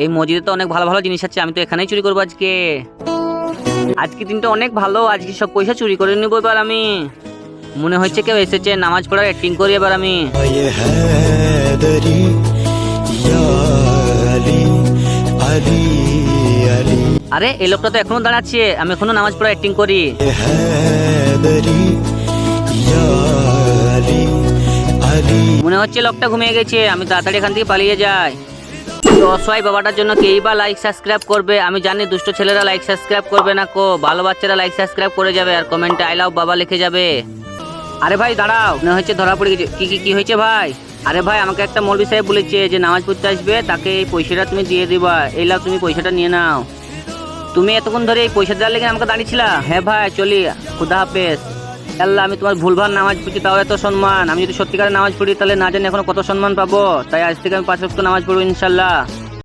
এই মসজিদে তো অনেক ভালো ভালো জিনিস আছে, আমি তো এখানেই চুরি করবো আজকে। আজকে দিনটা অনেক ভালো, আজকে সব পয়সা চুরি করে নিবো এবার আমি। মনে হচ্ছে কেউ এসেছে, নামাজ পড়ার অ্যাক্টিং করি এবার আমি। আরে এই লোকটা তো এখনো দাঁড়াচ্ছে, আমি এখনো নামাজ পড়ার অ্যাক্টিং করি। মনে হচ্ছে লোকটা ঘুমিয়ে গেছে, আমি তাড়াতাড়ি এখান থেকে পালিয়ে যাই। তো অসহায় বাবাটার জন্য কেই বা লাইক সাবস্ক্রাইব করবে, আমি জানি দুষ্ট ছেলেরা লাইক সাবস্ক্রাইব করবে না কো, ভালো বাচ্চারা লাইক সাবস্ক্রাইব করে যাবে আর কমেন্টে আই লাভ বাবা লিখে যাবে। আরে ভাই দাঁড়াও, মনে হচ্ছে ধরা পড়ে গেছে। কি হয়েছে ভাই? আরে ভাই আমাকে একটা মৌলবি সাহেব বলেছে যে নামাজ পড়তে আসবে, তাকে এই পয়সাটা তুমি দিয়ে দিবা। এই লাও তুমি পয়সাটা নিয়ে নাও। তুমি এতক্ষণ ধরে এই পয়সা দেওয়ার লেগে আমাকে দাঁড়িয়েছিলা? হ্যাঁ ভাই চলি, খুদা হাফেজ। আল্লাহ আমি তোমার ভুলভাল নামাজ পড়ছি তাও এত সম্মান, আমি যদি সত্যিকারে নামাজ পড়ি তাহলে না জানি এখনো কত সম্মান পাবো। তাই আজ থেকে আমি 5 ওয়াক্ত নামাজ পড়বো ইনশাল্লাহ।